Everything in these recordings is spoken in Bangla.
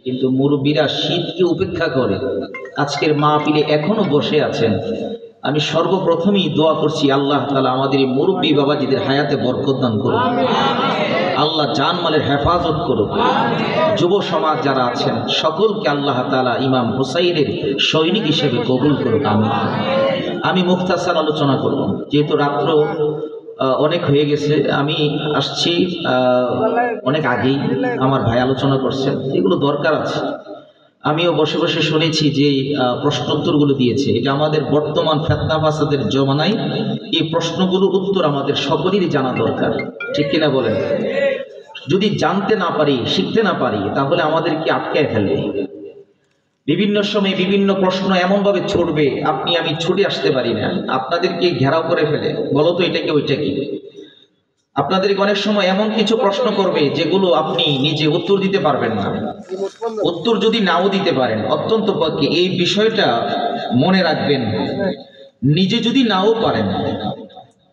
কিন্তু মুরব্বীরা শীতকে উপেক্ষা করে আজকের মাহফিলে এখনো বসে আছেন। আমি সর্বপ্রথমেই দোয়া করছি আল্লাহ তাআলা আমাদের এই মুরব্বী বাবাজিদের হায়াতে বরকত দান করুন, আল্লাহ জানমালের হেফাজত করুন। যুব সমাজ যারা আছেন সকলকে আল্লাহ তাআলা ইমাম হুসাইনের সৈনিক হিসেবে কবুল করুন। আমি মুখতাসার আলোচনা করব, যেহেতু রাত্র অনেক হয়ে গেছে। আমি আসছি অনেক আগেই, আমার ভাই আলোচনা করছেন, এগুলো দরকার আছে। আমিও বসে বসে শুনেছি যে প্রশ্নোত্তরগুলো দিয়েছে, এটা আমাদের বর্তমান ফিতনা ফাসাদের জমানায় এই প্রশ্নগুলোর উত্তর আমাদের সকলেরই জানা দরকার, ঠিক কিনা বলেন? যদি জানতে না পারি, শিখতে না পারি, তাহলে আমাদেরকে আটকায় ফেলবে। বিভিন্ন সময় বিভিন্ন প্রশ্ন এমনভাবে ছুটবে, আপনি আমি ছুটে আসতে পারি না, আপনাদেরকে ঘেরাও করে ফেলে, বলো তো এটা কি ওইটা কি। আপনাদেরকে অনেক সময় এমন কিছু প্রশ্ন করবে যেগুলো আপনি নিজে উত্তর দিতে পারবেন না। উত্তর যদি নাও দিতে পারেন, অত্যন্ত পক্ষে এই বিষয়টা মনে রাখবেন, নিজে যদি নাও পারেন,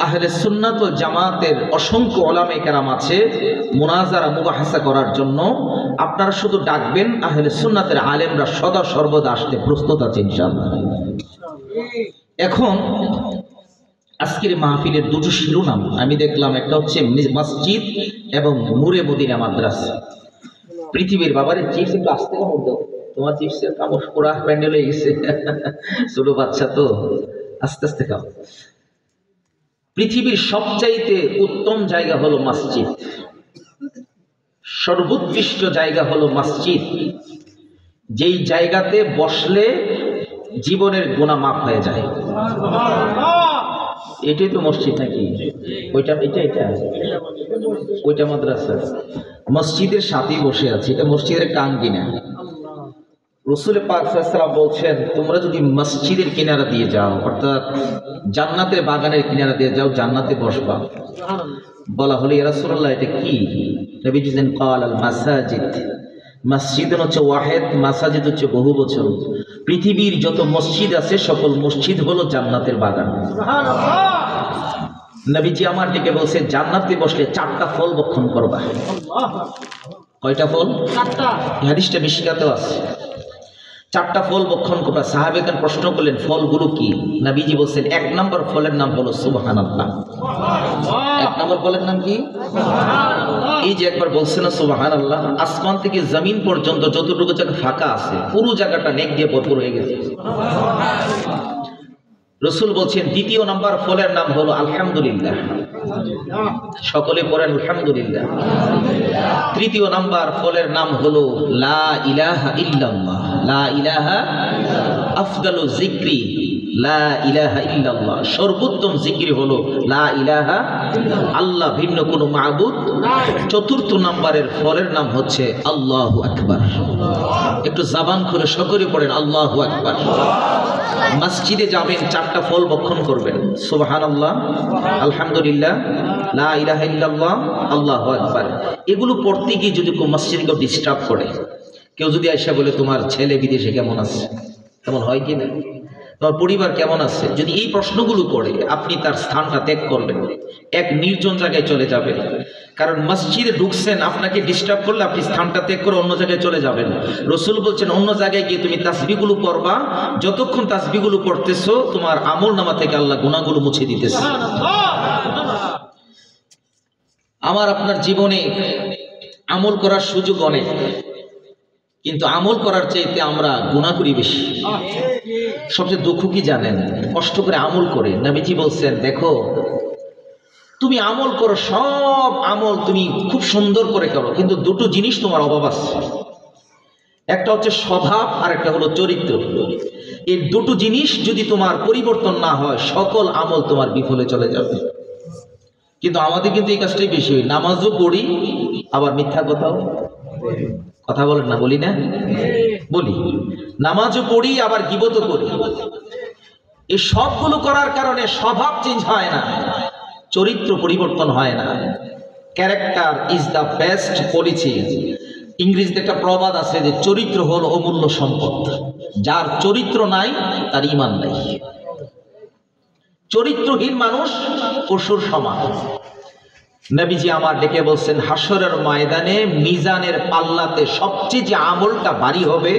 আহলে সুন্নাত ওয়াল জামাতের অসংখ্য উলামায়ে কেরাম আছে মুনাজারা মুবাহাসা করার জন্য। আপনারা শুধু ডাকবেন, আহলে সুন্নাতের আলেমরা সদা সর্বদা আসতে প্রস্তুত আছে ইনশাআল্লাহ। এখন আজকের মাহফিলের দুটো শিরোনাম আমি দেখলাম, একটা হচ্ছে মসজিদ এবং নূরে মদিনা মাদ্রাসা। পৃথিবীর বাবারে চিপস একটু আসতে কামড় দাও, তোমার চিপসের কামড় পুরা প্যান্ডেল হয়ে গেছে, ছোট বাচ্চা তো, আস্তে আস্তে খাও। পৃথিবীর সবচাইতে উত্তম জায়গা হলো মসজিদ, সর্বোৎকৃষ্ট জায়গা হলো মসজিদ, যেই জায়গাতে বসলে জীবনের গুনাহ মাফ হয়ে যায়। এটাই তো মসজিদ নাকি? ওইটা এটা এটা ওইটা মাদ্রাসা। মসজিদের সাথেই বসে আছে, এটা মসজিদের কান কিনা। রাসূল পাক সাল্লাল্লাহু আলাইহি ওয়াসাল্লাম বলছেন, তোমরা যদি মসজিদের কিনারা দিয়ে যাও, অর্থাৎ জান্নাতের বাগানের কিনারা দিয়ে যাও, জান্নাতে বসবা। বলা হলো, ইয়া রাসূলুল্লাহ এটা কি? নবীজি বলেন, ক্বালাল মাসাজিদ। মসজিদ হচ্ছে ওয়াহিদ, মাসাজিদ হচ্ছে বহুবচন। পৃথিবীর যত মসজিদ আছে সকল মসজিদ হলো জান্নাতের বাগান। নবীজি আমার দিকে বলছে, জান্নাতে বসলে 4টা ফল ভক্ষণ করবা। কয়টা ফল? 4টা। হাদিসটা মিশকাতেও আছে। 4টা ফল ভক্ষণ করবা। সাহাবাগণ প্রশ্ন করলেন, ফলগুলো কি? নবীজি বলছেন, 1 নম্বর ফলের নাম হলো সুবহানাল্লাহ। 1 নম্বর ফলের নাম কি? এই যে একবার বলছেন না সুবহানাল্লাহ, আসমান থেকে জমিন পর্যন্ত যতটুকু জায়গা ফাঁকা আছে পুরো জায়গাটা নেক দিয়ে ভরপুর হয়ে গেছে। রাসূল বলছেন, 2য় নম্বর ফলের নাম হলো আলহামদুলিল্লাহ। সকলে পড়েন আলহামদুলিল্লাহ। 3য় নম্বর ফলের নাম হলো লা ইলাহা ইল্লাল্লাহ। লা ইলাহা আফদালু যিকরি লা ইলাহা ইল্লাল্লাহ। সর্বোত্তম জিকির হলো লা ইলাহা, আল্লাহ ভিন্ন কোনো মাবুদ নাই। 4র্থ নম্বরের ফলের নাম হচ্ছে আল্লাহু আকবার। একটু জবান খুলে সকলে পড়েন আল্লাহু আকবার। মসজিদে যাবেন, 4টা ফল ভক্ষণ করবেন, সুবহানাল্লাহ, আলহামদুলিল্লাহ, লা ইলাহা ইল্লাল্লাহ, আল্লাহু আকবার। এগুলো পড়তে গিয়ে যদি কেউ মসজিদে কেউ ডিস্টার্ব করে, কেউ যদি আয়সা বলে তোমার ছেলে বিদেশে কেমন আছে, তেমন হয় কি না, তোমার পরিবার কেমন আছে, যদি এই প্রশ্নগুলো করে, আপনি তার স্থানটা ত্যাগ করবেন, এক নির্জন জায়গায় চলে যাবেন। কারণ মসজিদে ঢুকছেন, আপনাকে ডিস্টার্ব করলে আপনি স্থানটা ত্যাগ করে অন্য জায়গায় চলে যাবেন। রাসূল বলছেন, অন্য জায়গায় গিয়ে তুমি তাসবিহগুলো পড়বা, যতক্ষণ তাসবিহগুলো পড়তেছো তোমার আমলনামা থেকে আল্লাহ গুনাহগুলো মুছে দিতেছে। আমার আপনার জীবনে আমল করার সুযোগ অনেক, কিন্তু আমল করার চাইতে আমরা গুনাহ করি বেশি। সবচেয়ে দুঃখ কি জানেন? কষ্ট করে আমল করে। নবীজি বলছেন, দেখো তুমি আমল করো, সব আমল তুমি খুব সুন্দর করে করো, কিন্তু দুটো জিনিস তোমার অভাব আছে। একটা হচ্ছে স্বভাব, আর একটা হলো চরিত্র। এই দুটো জিনিস যদি তোমার পরিবর্তন না হয়, সকল আমল তোমার বিফলে চলে যাবে। কিন্তু আমাদের কিন্তু এই কাজটাই বেশি হয়। নামাজও পড়ি, আবার মিথ্যা কথাও কথা বলেন না, বলি না? বলি। নামাজও পড়ি, আবার গীবতও করি। এই সবগুলো করার কারণে স্বভাব চেঞ্জ হয় না, চরিত্র পরিবর্তন হয় না। Character is the best policy. ইংরেজিতে একটা প্রবাদ আছে যে চরিত্র হলো অমূল্য সম্পদ। যার চরিত্র নাই তার ঈমান নাই। চরিত্রহীন মানুষ পশুর সমান। নবীজি আমার ডেকে বলছেন, হাসরের ময়দানে মিজানের পাল্লাতে সবচেয়ে যে আমলটা ভারী হবে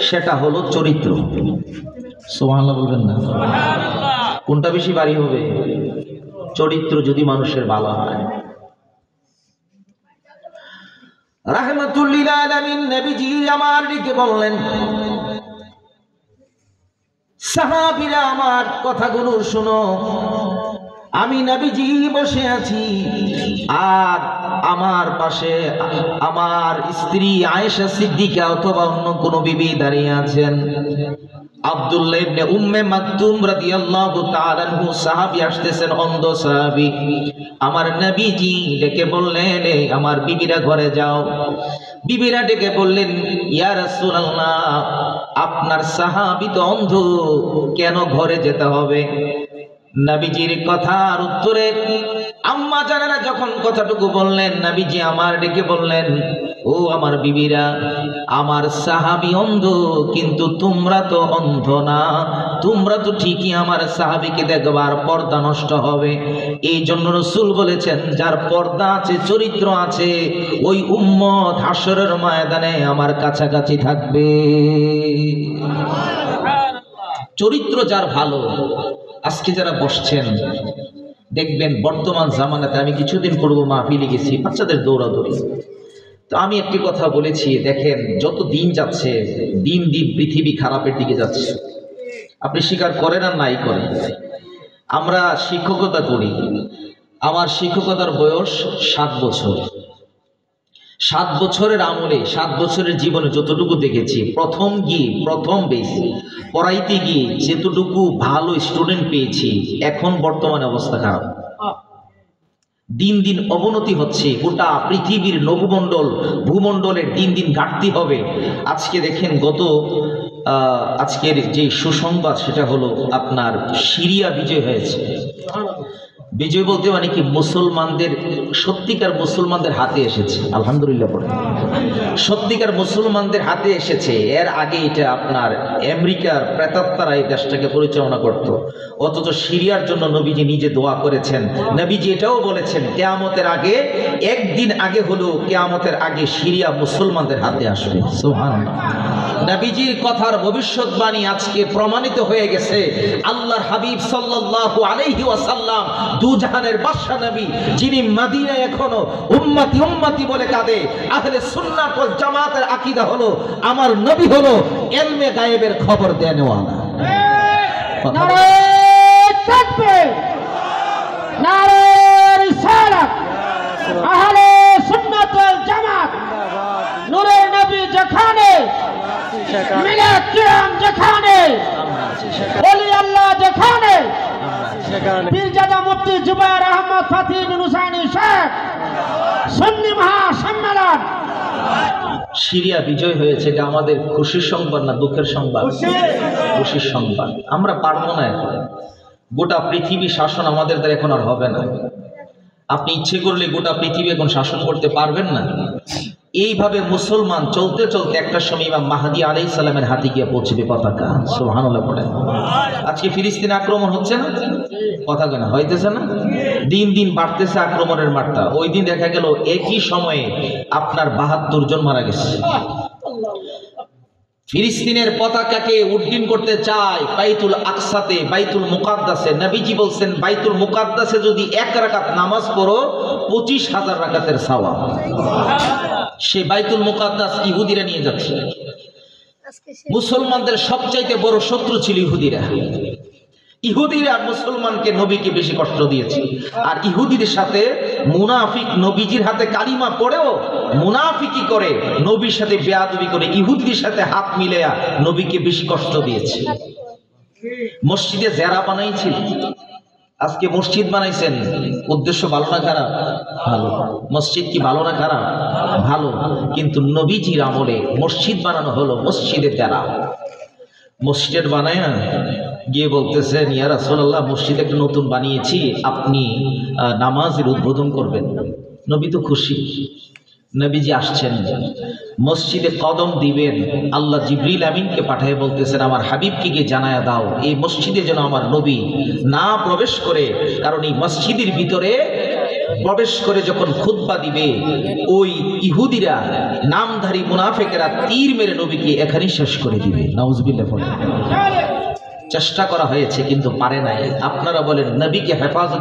সেটা হলো চরিত্র। সুবহানাল্লাহ বলবেন না? কোনটা বেশি ভারী হবে? চরিত্র যদি মানুষের ভালো হয়। রাহমাতুল লিল আলামিন নবীজি আমার ডেকে বললেন, সাহাবীরা আমার কথাগুলো শোনো, আমি নবীজি বসে আছি আর আমার পাশে আমার স্ত্রী আয়েশা সিদ্দিকা অথবা অন্য কোন বিবি দাঁড়িয়ে আছেন। আব্দুল্লাহ ইবনে উম্মে মাকতুম রাদিয়াল্লাহু তাআলা আনহু সাহাবী আসতেছেন, অন্ধ সাহাবী। আমার নবীজি ডেকে বললেন, আমার বিবিরা ঘরে যাও। বিবিরা ডেকে বললেন, ইয়া রাসূলুল্লাহ, আপনার সাহাবী তো অন্ধ, কেন ঘরে যেতে হবে? নবীজির কথার উত্তরে আম্মা জানেরা যখন কথাটুকু বললেন, নবীজি আমার ডেকে বললেন, ও আমার বিবিরা, আমার সাহাবী অন্ধ, কিন্তু তোমরা তো অন্ধ না। তোমরা তো ঠিকই আমার সাহাবীকে দেখবার পর্দা নষ্ট হবে। এই জন্য রাসূল বলেছেন, যার পর্দা আছে, চরিত্র আছে, ওই উম্মত হাসরের ময়দানে আমার কাছাকাছি থাকবে। চরিত্র যার ভালো, আজকে যারা বসছেন দেখবেন বর্তমান জামানাতে, আমি কিছুদিন পূর্ব মাহফিলে গেছি, বাচ্চাদের দৌড়াদৌড়ি। তো আমি একটি কথা বলেছি, দেখেন যত দিন যাচ্ছে, দিন দিন পৃথিবী খারাপের দিকে যাচ্ছে। আপনি স্বীকার করেন আর নাই করেন। আমরা শিক্ষকতা করি, আমার শিক্ষকতার বয়স 7 বছর। 7 বছরের আমলে, 7 বছরের জীবনে যতটুকু দেখেছি, প্রথম বেশি পড়াইতে গিয়ে যেতটুকু ভালো স্টুডেন্ট পেয়েছি, এখন বর্তমানে অবস্থা খারাপ। দিন দিন অবনতি হচ্ছে। গোটা পৃথিবীর নভমণ্ডল, ভূমণ্ডলের দিন দিন ঘাটতি হবে। আজকে দেখেন, আজকের যে সুসংবাদ সেটা হলো আপনার সিরিয়া বিজয় হয়েছে। বিজয় বলতে মানে কি, মুসলমানদের, সত্যিকার মুসলমানদের হাতে এসেছে। আলহামদুলিল্লাহ পড়ে, সত্যিকার মুসলমানদের হাতে এসেছে। এর আগে এটা আপনার আমেরিকার প্রেতাত্মারা এই দেশটাকে পরিচালনা করত। অথচ সিরিয়ার জন্য নবীজি নিজে দোয়া করেছেন। নবীজি এটাও বলেছেন, কিয়ামতের আগে, একদিন আগে হলো কিয়ামতের আগে সিরিয়া মুসলমানদের হাতে আসবে। সুবহানাল্লাহ। নবীজির কথার ভবিষ্যৎবাণী আজকে প্রমাণিত হয়ে গেছে। আল্লাহর হাবিব সাল্লাল্লাহু আলাইহি ওয়াসাল্লাম, দুজাহানের বাদশা নবী, যিনি মদিনায় এখনো উম্মতি উম্মতি বলে কাঁদে। আহলে সুন্নাত ওয়াল জামাতের আকীদা হলো, আমার নবী হলো ইলমে গায়েবের খবর দেনেওয়ালা। নারে তাকবীর, নারে রিসালাত, আহলে সুন্নাত ওয়াল জামাত, নূরে নবী যেখানে, মিলাদ কিরাম যেখানে, ওলি আল্লাহ যেখানে, পীরজাদা মুফতি জুবায়ের আহমদ ফাতিহ নুসানি শেখ, সুন্নি মহাসম্মেলন। সিরিয়া বিজয় হয়েছে, এটা আমাদের খুশির সংবাদ না দুঃখের সংবাদ? খুশির সংবাদ। আমরা পারবো না এখন, গোটা পৃথিবী শাসন আমাদের দ্বারা এখন আর হবে না। আপনি ইচ্ছে করলে গোটা পৃথিবী এখন শাসন করতে পারবেন না। এইভাবে মুসলমান চলতে চলতে একটা সময় ইমাম মাহদী আলাইহিস সালামের হাতে গিয়ে পৌঁছবে পতাকা। সুবহানাল্লাহ পড়েন। আজকে ফিলিস্তিনে আক্রমণ হচ্ছে না? কথা কেনা হইতেছে না? দিন দিন বাড়তেছে আক্রমণের মাত্রা। ওই দিন দেখা গেল একই সময়ে আপনার ৭২ জন মারা গেছে। ফিলিস্তিনের পতাকাকে উড্ডীন করতে চায় বাইতুল আকসাতে, বাইতুল মুকাদ্দাসে। নবীজি বলছেন, বাইতুল মুকাদ্দাসে যদি 1 রাকাত নামাজ পড়ো 25,000 রাকাতের সওয়াব। সে বাইতুল মুকাদ্দাস ইহুদিরা নিয়ে যাচ্ছে। মুসলমানদের সবচাইতে বড় শত্রু ছিল ইহুদিরা। ইহুদিরা মুসলমানকে, নবীকে বেশি কষ্ট দিয়েছে। আর ইহুদিদের সাথে মুনাফিক, নবীজির হাতে কালিমা পড়েও মুনাফিকি করে, নবীর সাথে বেয়াদবি করে, ইহুদিদের সাথে হাত মিলায়া নবীকে বেশি কষ্ট দিয়েছে। মসজিদে জেরা বানাইছিল। আজকে মসজিদ বানাইছেন, উদ্দেশ্য ভালো না খারাপ? ভালো। মসজিদ কি ভালো না খারাপ? ভালো। কিন্তু নবীজির আমলে মসজিদ বানানো হলো মসজিদে জেরা। মসজিদ বানায় গিয়ে বলতেছেন, ইয়া রাসূলুল্লাহ, মসজিদ একটা নতুন বানিয়েছি, আপনি নামাজের উদ্বোধন করবেন। নবী তো খুশি। নবীজি আসছেন, মসজিদে কদম দিবেন, আল্লাহ জিবরিল আমিনকে পাঠিয়ে বলতেছেন, আমার হাবিবকে গিয়ে জানায়া দাও এই মসজিদে যেন আমার নবী না প্রবেশ করে, কারণ এই মসজিদের ভিতরে প্রবেশ করে যখন খুতবা দিবে, ওই ইহুদিরা নামধারী মুনাফিকেরা তীর মেরে নবীকে এখানেই শেষ করে দিবে। নাউজুবিল্লাহ বলেন। চেষ্টা করা হয়েছে কিন্তু পারে নাই। আপনারা বলেন নবীকে হেফাজত